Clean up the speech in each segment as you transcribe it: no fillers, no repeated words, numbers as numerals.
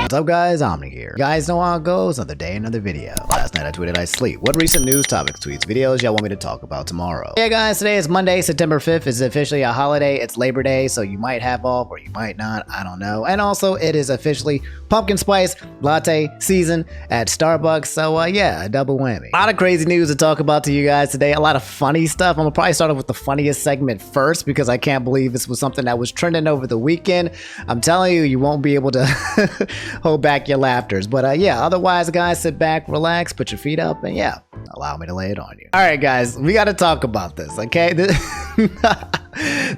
What's up guys, Omni here. You guys know how it goes, another day, another video. Last night I tweeted I sleep. What recent news topics, tweets, videos y'all want me to talk about tomorrow? Yeah guys, today is Monday, September 5th. It's officially a holiday. It's Labor Day, so you might have off or you might not, I don't know. And also it is officially pumpkin spice latte season at Starbucks, so yeah, a double whammy. A lot of crazy news to talk about to you guys today, a lot of funny stuff. I'm gonna probably start off with the funniest segment first because I can't believe this was something that was trending over the weekend. I'm telling you, you won't be able to hold back your laughters. But yeah, otherwise guys, sit back, relax, put your feet up, and yeah, allow me to lay it on you. All right guys, we got to talk about this, okay?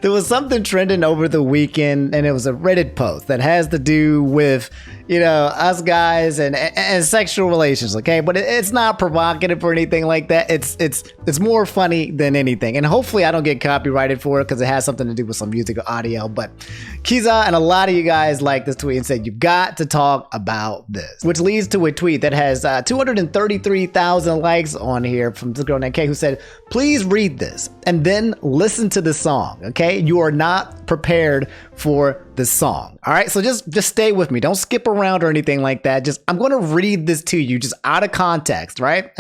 There was something trending over the weekend, and it was a Reddit post that has to do with, you know, us guys and sexual relations, okay? But it's not provocative or anything like that. It's more funny than anything, and hopefully I don't get copyrighted for it because it has something to do with some music or audio. But Kiza and a lot of you guys liked this tweet and said you got to talk about this, which leads to a tweet that has 233,000 likes on here from this girl named Kay, who said, "Please read this and then listen to the song, okay? You are not prepared for the song." All right, so just stay with me. Don't skip around or anything like that. I'm going to read this to you just out of context, right?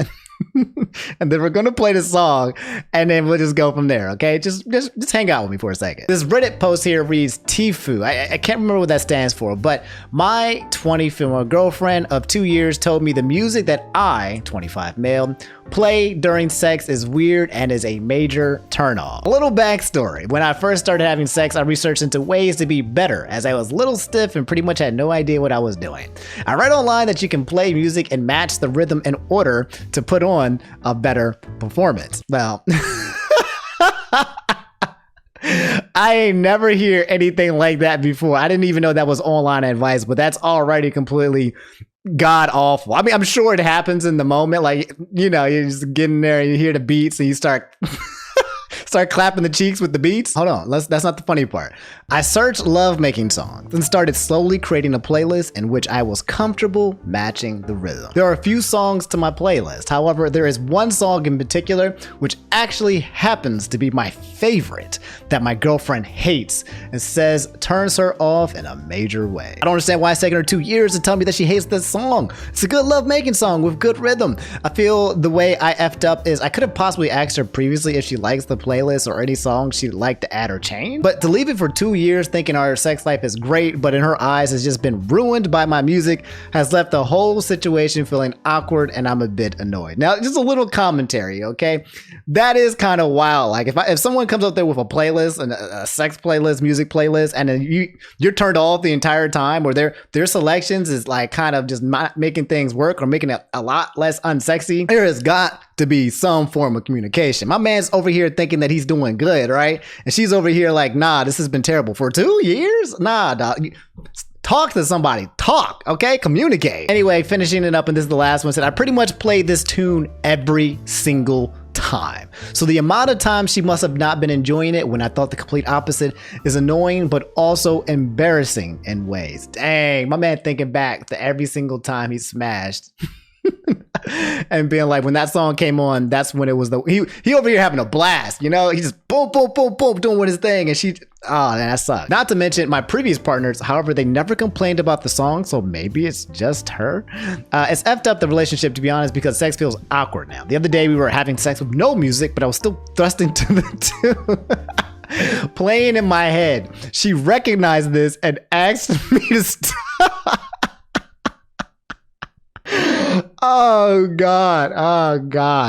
And then we're gonna play the song and then we'll just go from there, okay? Just hang out with me for a second. This Reddit post here reads Tifu. I can't remember what that stands for, but my 20 female girlfriend of 2 years told me the music that I, 25 male, play during sex is weird and is a major turnoff. A little backstory. When I first started having sex, I researched into ways to be better as I was a little stiff and pretty much had no idea what I was doing. I read online that you can play music and match the rhythm in order to put on a better performance. Well, I ain't never hear anything like that before. I didn't even know that was online advice, but that's already completely god awful. I mean, I'm sure it happens in the moment, like, you know, you're just getting there and you hear the beats and you start clapping the cheeks with the beats. Hold on, that's not the funny part. I searched love-making songs and started slowly creating a playlist in which I was comfortable matching the rhythm. There are a few songs to my playlist. However, there is one song in particular which actually happens to be my favorite that my girlfriend hates and says turns her off in a major way. I don't understand why it's taken her 2 years to tell me that she hates this song. It's a good love-making song with good rhythm. I feel the way I effed up is I could have possibly asked her previously if she likes the playlist or any song she'd like to add or change, but to leave it for 2 years thinking our sex life is great but in her eyes has just been ruined by my music has left the whole situation feeling awkward and I'm a bit annoyed. Now just a little commentary, okay? That is kind of wild. Like if someone comes up there with a playlist and a sex playlist, music playlist, and then you're turned off the entire time, or their selections is like kind of just not making things work or making it a lot less unsexy, there has got to be some form of communication. My man's over here thinking that he's doing good, right? And she's over here like, nah, this has been terrible for 2 years. Nah, dog. Talk to somebody. Talk, okay? Communicate. Anyway, finishing it up, and this is the last one. Said I pretty much played this tune every single time. So the amount of time she must have not been enjoying it when I thought the complete opposite is annoying, but also embarrassing in ways. Dang, my man thinking back to every single time he smashed. And being like, when that song came on, that's when it was he over here having a blast, you know? He just boom, boom, boom, boom, doing his thing, and she, oh, man, that sucked. Not to mention my previous partners, however, they never complained about the song, so maybe it's just her. It's effed up the relationship, to be honest, because sex feels awkward now. The other day we were having sex with no music, but I was still thrusting to the tune playing in my head. She recognized this and asked me to stop. Oh God.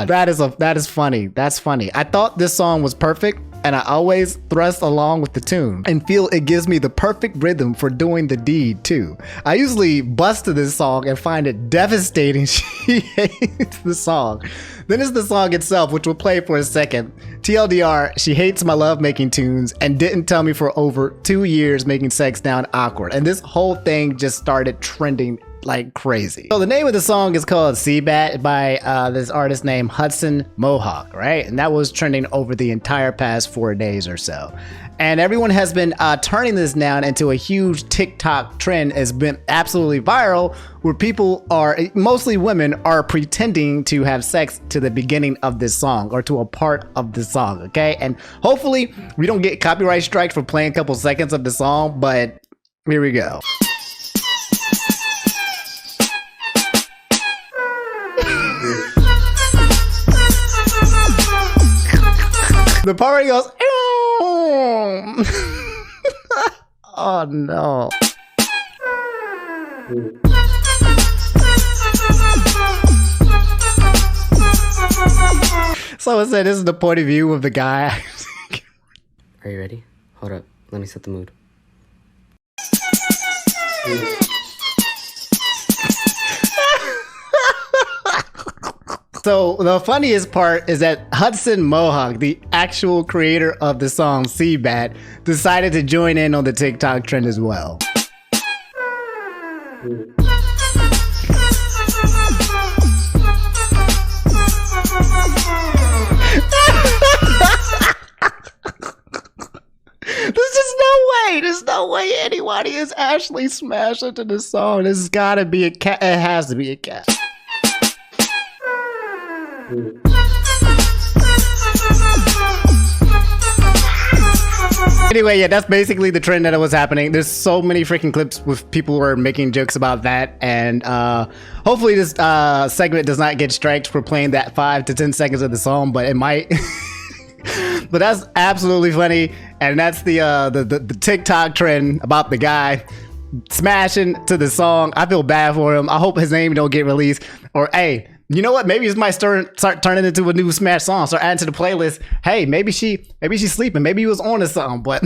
That is funny. That's funny. I thought this song was perfect, and I always thrust along with the tune and feel it gives me the perfect rhythm for doing the deed too. I usually bust to this song and find it devastating. She hates the song. Then it's the song itself, which we'll play for a second. TLDR, she hates my love-making tunes and didn't tell me for over 2 years, making sex sound awkward. And this whole thing just started trending like crazy. So the name of the song is called Seabat by this artist named Hudson Mohawk, right? And that was trending over the entire past 4 days or so. And everyone has been turning this now into a huge TikTok trend. Has been absolutely viral, where people are, mostly women, are pretending to have sex to the beginning of this song or to a part of the song, okay? And hopefully we don't get copyright strikes for playing a couple seconds of the song, but here we go. The part where he goes, oh no. So I said this is the point of view of the guy. Are you ready? Hold up. Let me set the mood. So the funniest part is that Hudson Mohawk, the actual creator of the song Seabat, decided to join in on the TikTok trend as well. There's no way anybody is actually smashed into this song. This has gotta be a cat. It has to be a cat. Anyway, yeah, that's basically the trend that was happening. There's so many freaking clips with people who are making jokes about that, and hopefully this segment does not get striked for playing that 5 to 10 seconds of the song, but it might. But that's absolutely funny, and that's the TikTok trend about the guy smashing to the song. I feel bad for him. I hope his name don't get released. Or hey, you know what? Maybe this might start turning into a new smash song. Start adding to the playlist. Hey, maybe she's sleeping. Maybe he was on to something, but.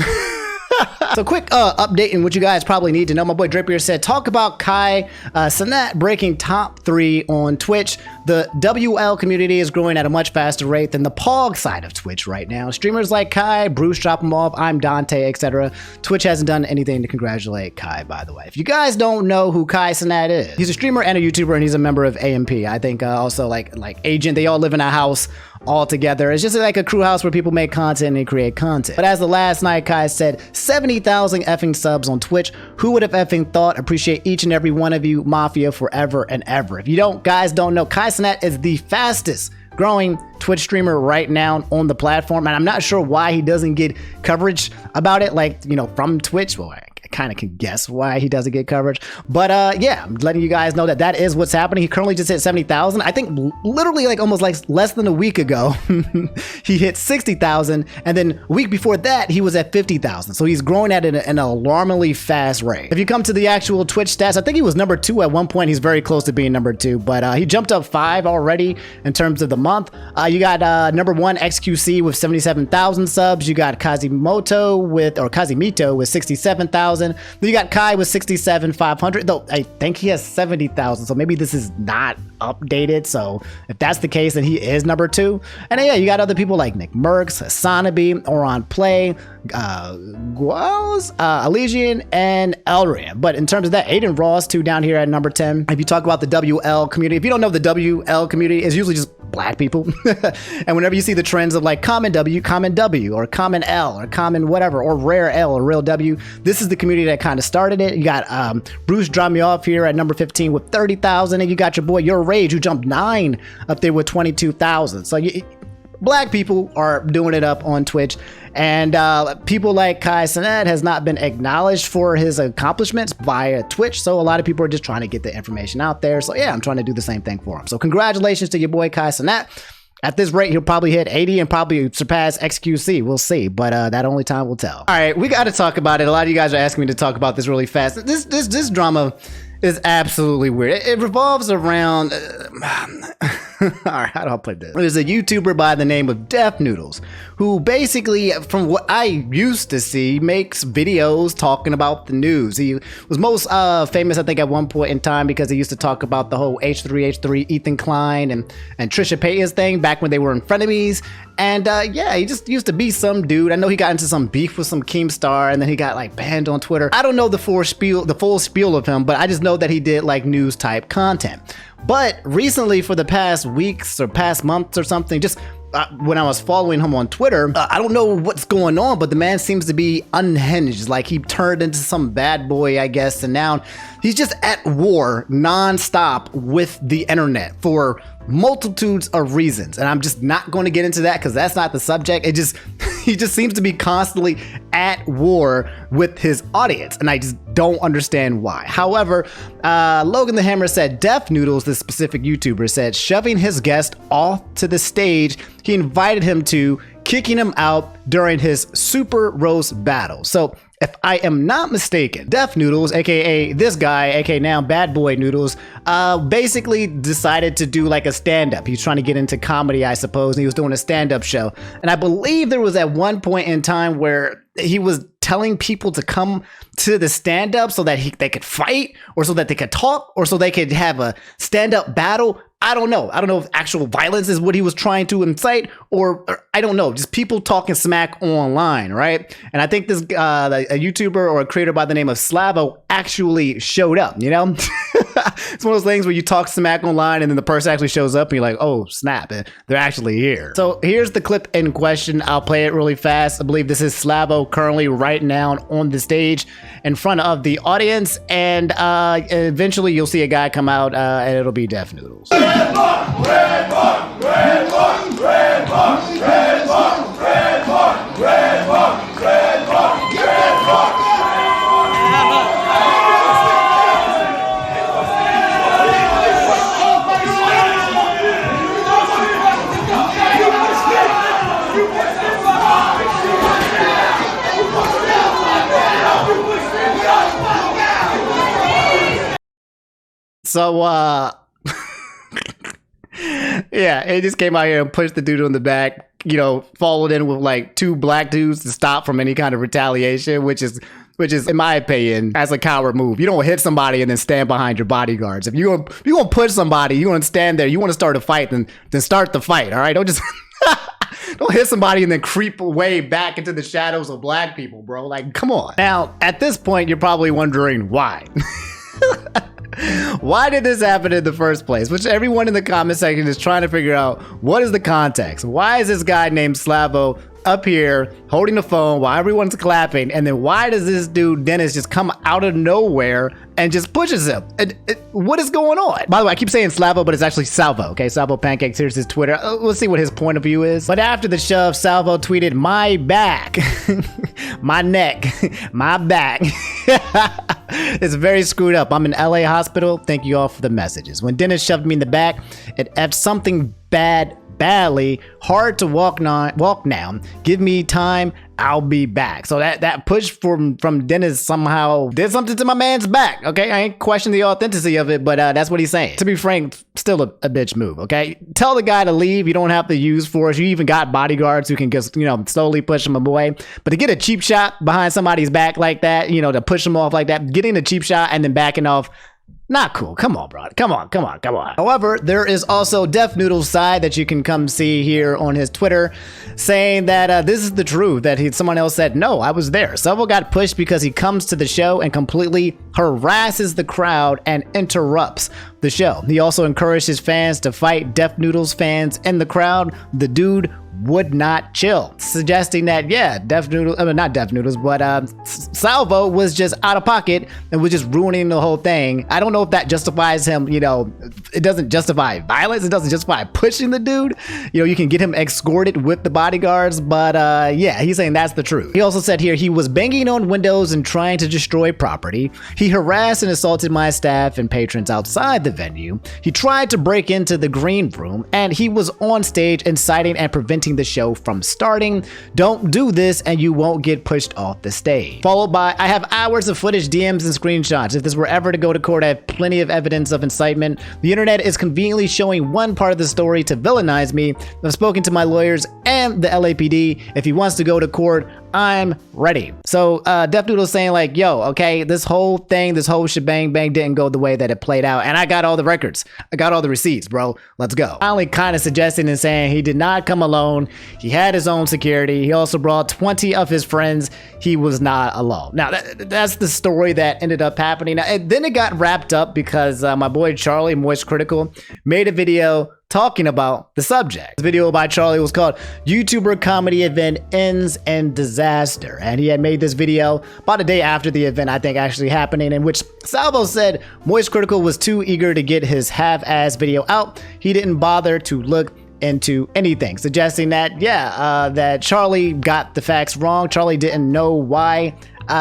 So quick update in what you guys probably need to know. My boy Drapier said, talk about Cenat breaking top 3 on Twitch. The WL community is growing at a much faster rate than the POG side of Twitch right now. Streamers like Kai, Bruce Drop 'em Off, I'm Dante, etc. Twitch hasn't done anything to congratulate Kai, by the way. If you guys don't know who Kai Cenat is, he's a streamer and a YouTuber, and he's a member of AMP. I think also like Agent, they all live in a house all together. It's just like a crew house where people make content and they create content. But as the last night Kai said, 70,000 effing subs on Twitch. Who would have effing thought? Appreciate each and every one of you, Mafia, forever and ever. If you guys don't know, Kai Cenat is the fastest growing Twitch streamer right now on the platform, and I'm not sure why he doesn't get coverage about it, like, you know, from Twitch. Well, I kind of can guess why he doesn't get coverage, but yeah, I'm letting you guys know that that is what's happening. He currently just hit 70,000. I think literally like almost like less than a week ago he hit 60,000, and then a week before that he was at 50,000. So he's growing at an alarmingly fast rate. If you come to the actual Twitch stats, I think he was number 2 at one point. He's very close to being number 2, but he jumped up 5 already in terms of the month. You got number 1 XQC with 77,000 subs. You got Kazimito with 67,000. Then you got Kai with 67,500, though I think he has 70,000, so maybe this is not updated. So if that's the case, then he is number 2. And yeah, you got other people like Nick Merckx, Hasanabi, Oron Play, Guaz, Elysian, and Elrian. But in terms of that, Aiden Ross too down here at number 10. If you talk about the WL community, if you don't know, the WL community is usually just black people. And whenever you see the trends of like common W, or common L, or common whatever, or rare L, or real W, this is the community that kind of started it. You got Bruce Drop Me Off here at number 15 with 30,000, and you got your boy Your Rage, who jumped 9 up there with 22,000. So black people are doing it up on Twitch, and people like Kai Cenat has not been acknowledged for his accomplishments via Twitch, so a lot of people are just trying to get the information out there. So yeah, I'm trying to do the same thing for him. So congratulations to your boy Kai Cenat. At this rate, he'll probably hit 80 and probably surpass XQC. We'll see, but that only time will tell. All right, we got to talk about it. A lot of you guys are asking me to talk about this really fast. This drama is absolutely weird. It revolves around all right, how do I put this? There's a YouTuber by the name of Noodles, who basically, from what I used to see, makes videos talking about the news. He was most famous, I think, at one point in time because he used to talk about the whole H3H3 Ethan Klein and Trisha Paytas thing back when they were in frenemies. And yeah, he just used to be some dude. I know he got into some beef with some Keemstar, and then he got like banned on Twitter. I don't know the full spiel of him, but I just know that he did like news type content. But recently, for the past weeks or past months or something, just when I was following him on Twitter, I don't know what's going on, but the man seems to be unhinged. Like he turned into some bad boy, I guess, and now he's just at war nonstop with the internet for multitudes of reasons. And I'm just not going to get into that because that's not the subject. He just seems to be constantly at war with his audience, and I just don't understand why. However, Logan the Hammer said, Noodles, this specific YouTuber, said, shoving his guest off to the stage he invited him to kicking him out during his Super Roast battle. So if I am not mistaken, Def Noodles, aka this guy, aka now Bad Boy Noodles, basically decided to do like a stand-up. He's trying to get into comedy, I suppose, and he was doing a stand-up show. And I believe there was at one point in time where he was telling people to come to the stand-up so that they could fight, or so that they could talk, or so they could have a stand-up battle. I don't know. I don't know if actual violence is what he was trying to incite, or I don't know, just people talking smack online, right? And I think this a YouTuber or a creator by the name of Salvo actually showed up, you know? It's one of those things where you talk smack online and then the person actually shows up and you're like, oh, snap, they're actually here. So here's the clip in question. I'll play it really fast. I believe this is Salvo currently right now on the stage in front of the audience, and eventually you'll see a guy come out and it'll be Def Noodles. Red Mark, Red Mark, Red Mark, Red Mark, Red Mark, Red Mark, Red Mark, Red Mark, Red Mark. So, yeah, it just came out here and pushed the dude on the back, you know, followed in with like 2 black dudes to stop from any kind of retaliation, which is, in my opinion, as a coward move. You don't hit somebody and then stand behind your bodyguards. If you're gonna push somebody, you want to stand there, you want to start a fight, then start the fight, all right? Don't just... Don't hit somebody and then creep away back into the shadows of black people, bro. Like, come on. Now, at this point, you're probably wondering why. Why did this happen in the first place? Which everyone in the comment section is trying to figure out, what is the context? Why is this guy named Salvo up here holding the phone while everyone's clapping? And then why does this dude Dennis just come out of nowhere and just pushes him? What is going on? By the way, I keep saying Salvo, but it's actually Salvo, okay? Salvo Pancakes, here's his Twitter. Let's see what his point of view is. But after the shove, Salvo tweeted, "My back, my neck, my back." It's very screwed up. I'm in LA hospital. Thank you all for the messages. When Dennis shoved me in the back, it effed something badly. Hard to walk now. Give me time. I'll be back. So that push from Dennis somehow did something to my man's back. Okay, I ain't questioning the authenticity of it, but that's what he's saying. To be frank, still a bitch move. Okay, tell the guy to leave. You don't have to use force. You even got bodyguards who can just, you know, slowly push him away. But to get a cheap shot behind somebody's back like that, you know, to push him off like that, getting a cheap shot and then backing off. Not cool. Come on, bro. Come on. However, there is also Def Noodles' side that you can come see here on his Twitter, saying that this is the truth, that someone else said, no, I was there. Salvo got pushed because he comes to the show and completely harasses the crowd and interrupts the show. He also encouraged his fans to fight Def Noodles fans in the crowd. The dude would not chill, suggesting that, yeah, not Def Noodles, but Salvo was just out of pocket and was just ruining the whole thing. I don't know if that justifies him, you know, it doesn't justify violence, it doesn't justify pushing the dude. You know, you can get him escorted with the bodyguards, but yeah, he's saying that's the truth. He also said here, he was banging on windows and trying to destroy property. He harassed and assaulted my staff and patrons outside the venue. He tried to break into the green room, and he was on stage inciting and preventing the show from starting. Don't do this and you won't get pushed off the stage. Followed by, I have hours of footage, DMs, and screenshots. If this were ever to go to court, I have plenty of evidence of incitement. The internet is conveniently showing one part of the story to villainize me. I've spoken to my lawyers and the LAPD. If he wants to go to court, I'm ready. So Def Noodle saying like, yo, okay, this whole thing, this whole shebang bang didn't go the way that it played out. And I got all the records. I got all the receipts, bro. Let's go. Finally kind of suggesting and saying he did not come alone. He had his own security. He also brought 20 of his friends. He was not alone. Now, that's the story that ended up happening. And then it got wrapped up because my boy Charlie, MoistCritikal, made a video talking about the subject. This video by Charlie was called YouTuber Comedy Event Ends in Disaster. And he had made this video about a day after the event, I think, actually happening, in which Salvo said MoistCritikal was too eager to get his half-ass video out. He didn't bother to look into anything, suggesting that, yeah, that Charlie got the facts wrong. Charlie didn't know why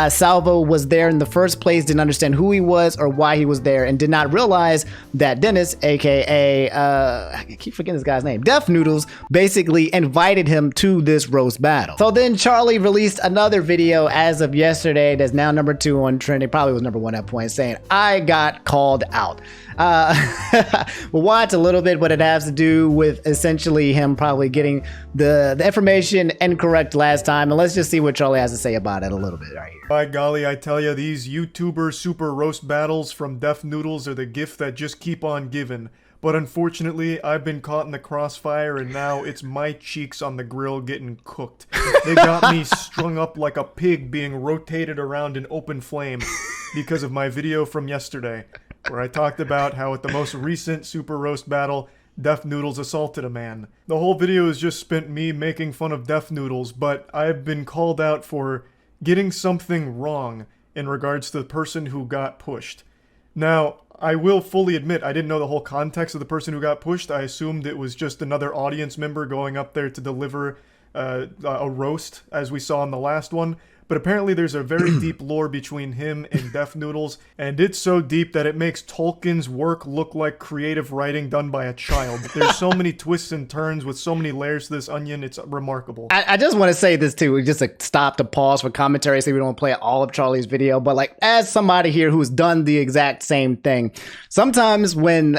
Salvo was there in the first place, didn't understand who he was or why he was there, and did not realize that Dennis, aka I keep forgetting this guy's name, Def Noodles, basically invited him to this roast battle. So then Charlie released another video as of yesterday that's now number 2 on trending, probably was number 1 at point, saying I got called out. We'll watch a little bit, but it has to do with essentially him probably getting the information incorrect last time, and let's just see what Charlie has to say about it a little bit right here. By golly, I tell ya, these YouTuber super roast battles from Def Noodles are the gift that just keep on giving. But unfortunately, I've been caught in the crossfire, and now it's my cheeks on the grill getting cooked. They got me strung up like a pig being rotated around an open flame because of my video from yesterday, where I talked about how at the most recent super roast battle, Def Noodles assaulted a man. The whole video is just spent me making fun of Def Noodles, but I've been called out for getting something wrong in regards to the person who got pushed. Now, I will fully admit I didn't know the whole context of the person who got pushed. I assumed it was just another audience member going up there to deliver a roast, as we saw in the last one. But apparently there's a very deep lore between him and Def Noodles, and it's so deep that it makes Tolkien's work look like creative writing done by a child. There's so many twists and turns with so many layers to this onion, it's remarkable. I just want to say this too, just to stop to pause for commentary so we don't play all of Charlie's video, but like as somebody here who's done the exact same thing, sometimes when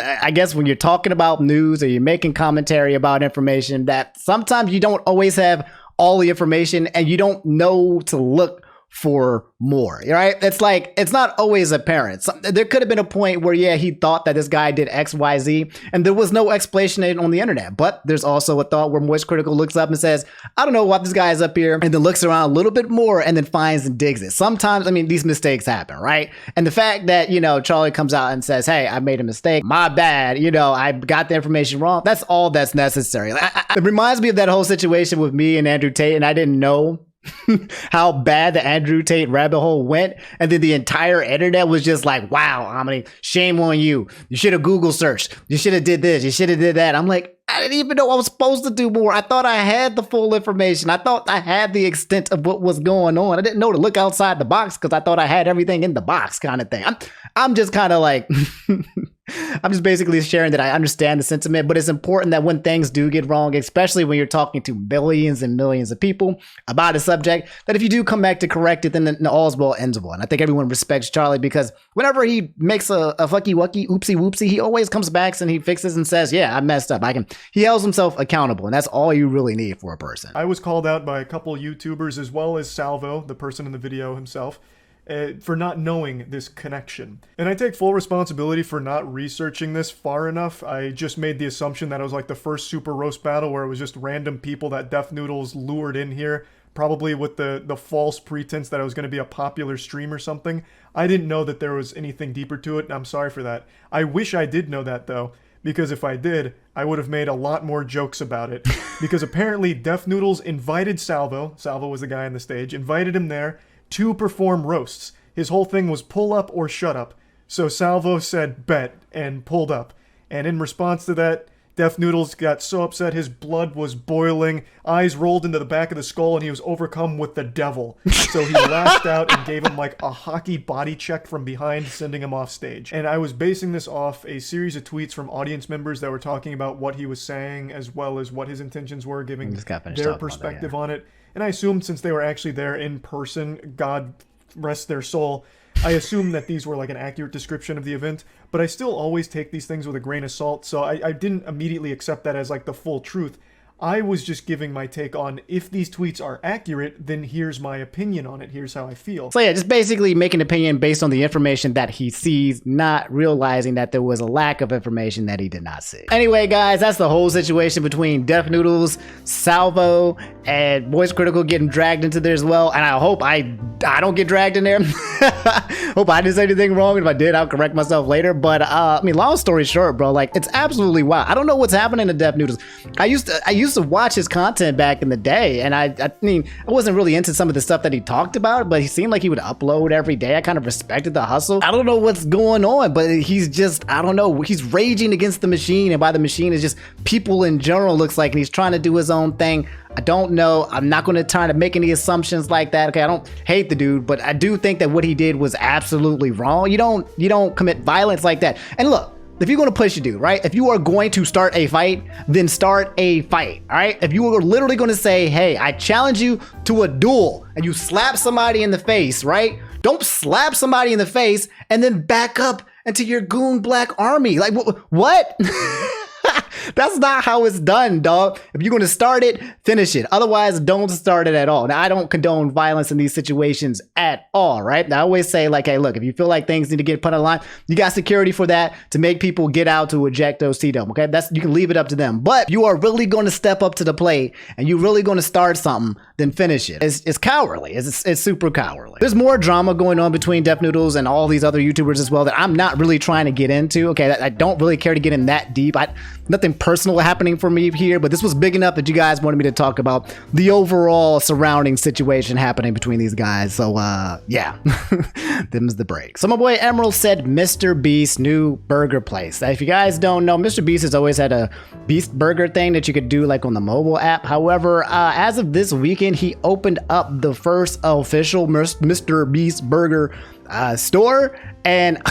you're talking about news or you're making commentary about information, that sometimes you don't always have all the information and you don't know to look for more, right? It's like, it's not always apparent. There could have been a point where, yeah, he thought that this guy did X, Y, Z, and there was no explanation on the internet. But there's also a thought where MoistCritikal looks up and says, I don't know why this guy is up here, and then looks around a little bit more and then finds and digs it. Sometimes, I mean, these mistakes happen, right? And the fact that, you know, Charlie comes out and says, hey, I made a mistake, my bad, you know, I got the information wrong, that's all that's necessary. It reminds me of that whole situation with me and Andrew Tate, and I didn't know how bad the Andrew Tate rabbit hole went, and then the entire internet was just like, wow, Omni, shame on you, you should have Google searched, you should have did this, you should have did that. I'm like, I didn't even know I was supposed to do more. I thought I had the full information. I thought I had the extent of what was going on. I didn't know to look outside the box because I thought I had everything in the box, kind of thing. I'm just kind of like I'm just basically sharing that I understand the sentiment, but it's important that when things do get wrong, especially when you're talking to millions and millions of people about a subject, that if you do come back to correct it, then all's well ends well. And I think everyone respects Charlie because whenever he makes a fucky wucky, oopsie whoopsie, he always comes back and he fixes and says, yeah, I messed up. He holds himself accountable, and that's all you really need for a person. I was called out by a couple YouTubers as well as Salvo, the person in the video himself, for not knowing this connection. And I take full responsibility for not researching this far enough. I just made the assumption that it was like the first super roast battle where it was just random people that Def Noodles lured in here, probably with the false pretense that it was going to be a popular stream or something. I didn't know that there was anything deeper to it, and I'm sorry for that. I wish I did know that though, because if I did, I would have made a lot more jokes about it. Because apparently Def Noodles invited Salvo was the guy on the stage, invited him there to perform roasts. His whole thing was pull up or shut up. So Salvo said bet and pulled up. And in response to that, Def Noodles got so upset his blood was boiling, eyes rolled into the back of the skull, and he was overcome with the devil. So he lashed out and gave him like a hockey body check from behind, sending him off stage. And I was basing this off a series of tweets from audience members that were talking about what he was saying as well as what his intentions were, giving their perspective on it. And I assumed since they were actually there in person, God rest their soul, I assumed that these were like an accurate description of the event, but I still always take these things with a grain of salt, so I didn't immediately accept that as like the full truth. I was just giving my take on if these tweets are accurate, then here's my opinion on it. Here's how I feel. So yeah, just basically make an opinion based on the information that he sees, not realizing that there was a lack of information that he did not see. Anyway, guys, that's the whole situation between Def Noodles, Salvo, and MoistCritikal getting dragged into there as well. And I hope I don't get dragged in there. Hope I didn't say anything wrong. If I did, I'll correct myself later. But I mean, long story short, bro, like it's absolutely wild. I don't know what's happening to Def Noodles. I used to watch his content back in the day, and I mean, I wasn't really into some of the stuff that he talked about, but he seemed like he would upload every day. I kind of respected the hustle. I don't know what's going on, but he's just, I don't know, he's raging against the machine, and by the machine is just people in general, looks like, and he's trying to do his own thing. I don't know. I'm not going to try to make any assumptions like that. Okay, I don't hate the dude, but I do think that what he did was absolutely wrong. You don't commit violence like that. And look, if you're going to push a dude, right? If you are going to start a fight, then start a fight, all right? If you are literally going to say, hey, I challenge you to a duel, and you slap somebody in the face, right? Don't slap somebody in the face and then back up into your goon black army. Like, what? That's not how it's done, dog. If you're going to start it, finish it. Otherwise, don't start it at all. Now, I don't condone violence in these situations at all, right? Now, I always say, like, hey, look, if you feel like things need to get put on the line, you got security for that to make people get out to eject those CDawg, okay? You can leave it up to them. But if you are really going to step up to the plate and you're really going to start something, then finish it. It's cowardly. It's super cowardly. There's more drama going on between Def Noodles and all these other YouTubers as well that I'm not really trying to get into, okay? I don't really care to get in that deep. Nothing personal happening for me here, but this was big enough that you guys wanted me to talk about the overall surrounding situation happening between these guys. So yeah, them's the break. So my boy Emerald said MrBeast new burger place. If you guys don't know, MrBeast has always had a Beast Burger thing that you could do like on the mobile app. However, as of this weekend, he opened up the first official MrBeast Burger store, and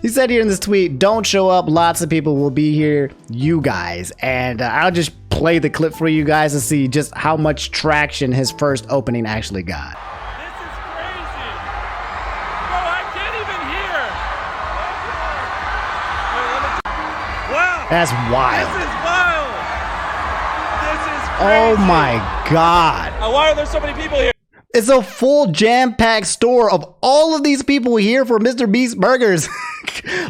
he said here in this tweet, don't show up, lots of people will be here, you guys. And I'll just play the clip for you guys to see just how much traction his first opening actually got. This is crazy. Bro, I can't even hear. Wow. That's wild. This is wild. This is crazy. Oh my God. Why are there so many people here? It's a full jam-packed store of all of these people here for MrBeast burgers.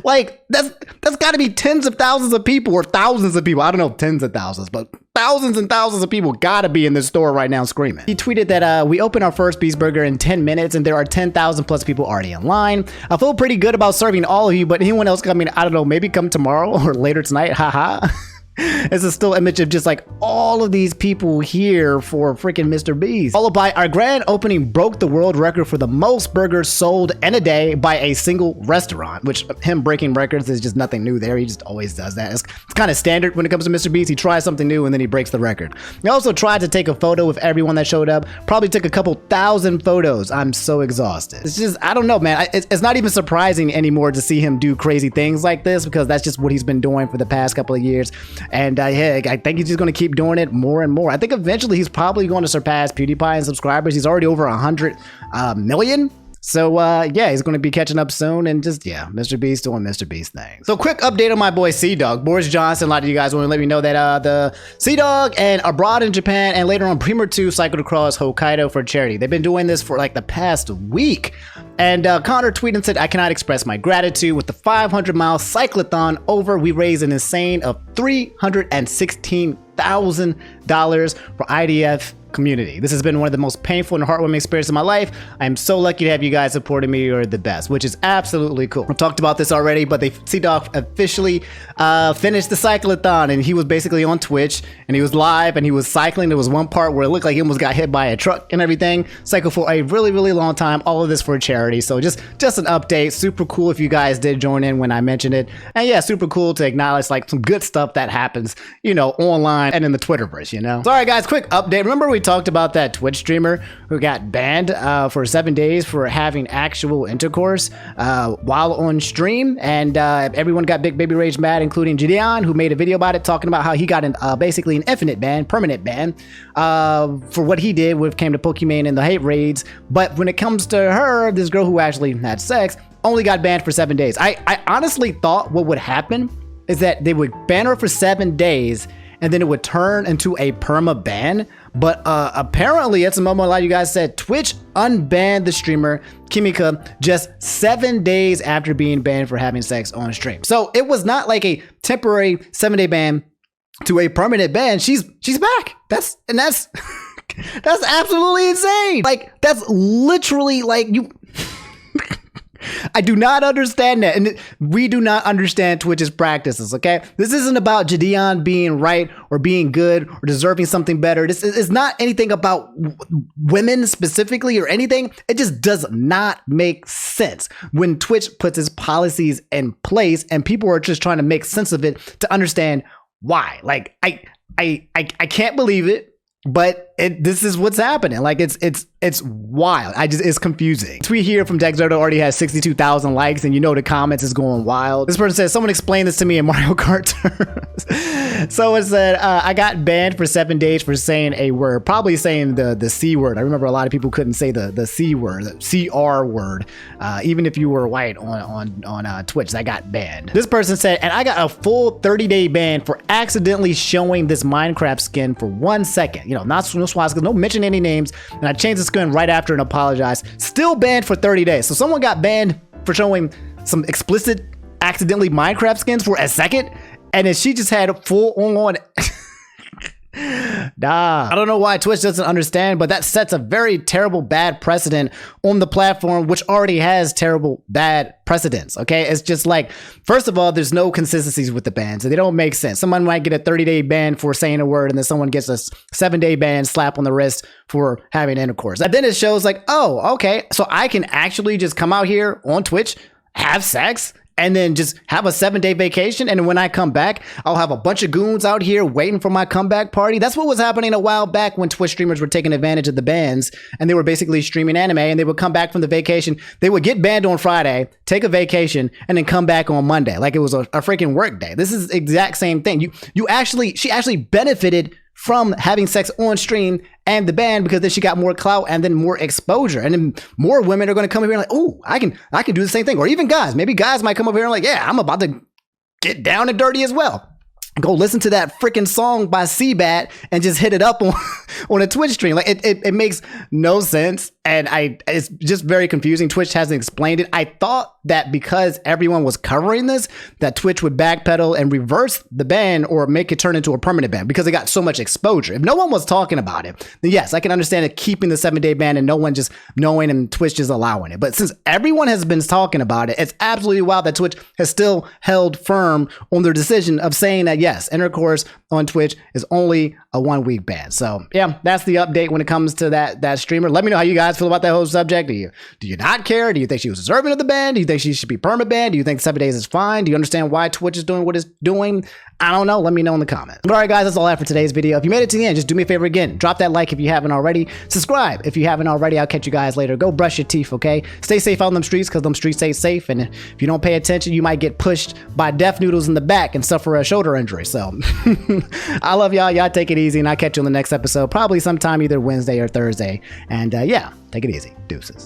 Like, that's got to be tens of thousands of people or thousands of people. I don't know, tens of thousands, but thousands and thousands of people got to be in this store right now screaming. He tweeted that we opened our first Beast Burger in 10 minutes and there are 10,000 plus people already in line. I feel pretty good about serving all of you, but anyone else coming, I don't know, maybe come tomorrow or later tonight, haha. It's a still image of just like all of these people here for freaking MrBeast. Followed by our grand opening broke the world record for the most burgers sold in a day by a single restaurant, which him breaking records is just nothing new there. He just always does that. It's kind of standard when it comes to MrBeast. He tries something new and then he breaks the record. He also tried to take a photo with everyone that showed up. Probably took a couple thousand photos. I'm so exhausted. It's just, I don't know, man. It's not even surprising anymore to see him do crazy things like this because that's just what he's been doing for the past couple of years. And yeah, I think he's just going to keep doing it more and more. I think eventually he's probably going to surpass PewDiePie in subscribers. He's already over 100 million. So yeah, he's going to be catching up soon, and just, yeah, MrBeast doing MrBeast things. So quick update on my boy CDawg. Boris Johnson, a lot of you guys want to let me know that the CDawg and Abroad in Japan and later on Premier 2 cycled across Hokkaido for charity. They've been doing this for like the past week. And Connor tweeted and said, I cannot express my gratitude. With the 500-mile cyclethon over, we raised an insane of $316,000 for IDF community. This has been one of the most painful and heartwarming experiences of my life. I am so lucky to have you guys supporting me. You're the best, which is absolutely cool. I talked about this already, but CDawg officially finished the cyclethon, and he was basically on Twitch and he was live and he was cycling. There was one part where it looked like he almost got hit by a truck and everything. Cycled for a really, really long time. All of this for charity. So just an update. Super cool if you guys did join in when I mentioned it. And yeah, super cool to acknowledge like some good stuff that happens, you know, online and in the Twitterverse, you know. So, all right, guys, quick update. Remember we talked about that Twitch streamer who got banned for 7 days for having actual intercourse while on stream, and everyone got big baby rage mad, including Gideon, who made a video about it talking about how he got basically an infinite ban, permanent ban for what he did when it came to Pokemon and the hate raids. But when it comes to her, this girl who actually had sex, only got banned for 7 days. I honestly thought what would happen is that they would ban her for 7 days and then it would turn into a perma ban. But apparently, at the moment, a lot of you guys said Twitch unbanned the streamer Kimika just 7 days after being banned for having sex on stream. So it was not like a temporary 7-day ban to a permanent ban. She's back. That's that's absolutely insane. Like, that's literally like you. I do not understand that, and we do not understand Twitch's practices, okay? This isn't about Gideon being right or being good or deserving something better. This is not anything about women specifically or anything. It just does not make sense when Twitch puts its policies in place and people are just trying to make sense of it to understand why. Like, I I can't believe it. But this is what's happening. Like it's wild. It's confusing. Tweet here from Dexerto already has 62,000 likes, and you know the comments is going wild. This person says, someone explain this to me in Mario Kart terms. So it said, I got banned for 7 days for saying a word, probably saying the C word. I remember a lot of people couldn't say the C word, the CR word, even if you were white on Twitch. That got banned. This person said, and I got a full 30-day ban for accidentally showing this Minecraft skin for 1 second. You know, not no swastika, no mention any names, and I changed the skin right after and apologized. Still banned for 30 days. So someone got banned for showing some explicit, accidentally Minecraft skins for a second, and then she just had full on. Nah, I don't know why Twitch doesn't understand, but that sets a very terrible bad precedent on the platform, which already has terrible bad precedents. Okay, it's just like, first of all, there's no consistencies with the bans, and they don't make sense. Someone might get a 30-day ban for saying a word, and then someone gets a 7-day ban, slap on the wrist for having intercourse. And then it shows like, oh, okay, so I can actually just come out here on Twitch, have sex, and then just have a 7-day vacation. And when I come back, I'll have a bunch of goons out here waiting for my comeback party. That's what was happening a while back when Twitch streamers were taking advantage of the bans, and they were basically streaming anime, and they would come back from the vacation. They would get banned on Friday, take a vacation, and then come back on Monday like it was a freaking work day. This is the exact same thing. She actually benefited from having sex on stream and the ban, because then she got more clout and then more exposure, and then more women are going to come over here and like, oh, I can do the same thing. Or even guys, maybe guys might come over here and like, yeah, I'm about to get down and dirty as well. Go listen to that freaking song by Cbat and just hit it up on a Twitch stream. Like it makes no sense, and it's just very confusing. Twitch hasn't explained it. I thought that because everyone was covering this, that Twitch would backpedal and reverse the ban or make it turn into a permanent ban because it got so much exposure. If no one was talking about it, then yes, I can understand it keeping the 7-day ban and no one just knowing and Twitch just allowing it. But since everyone has been talking about it, it's absolutely wild that Twitch has still held firm on their decision of saying that yes, intercourse on Twitch is only a 1-week ban. So yeah, that's the update when it comes to that streamer. Let me know how you guys feel about that whole subject. Do you not care? Do you think she was deserving of the ban? Do you think she should be perma banned? Do you think 7 days is fine? Do you understand why Twitch is doing what it's doing? I don't know. Let me know in the comments. But all right, guys, that's all I have for today's video. If you made it to the end, just do me a favor again. Drop that like if you haven't already. Subscribe if you haven't already. I'll catch you guys later. Go brush your teeth, okay? Stay safe out in them streets, because them streets stay safe. And if you don't pay attention, you might get pushed by deaf noodles in the back and suffer a shoulder injury. So I love y'all. Y'all take it easy, and I'll catch you on the next episode, probably sometime either Wednesday or Thursday. And yeah, take it easy. Deuces.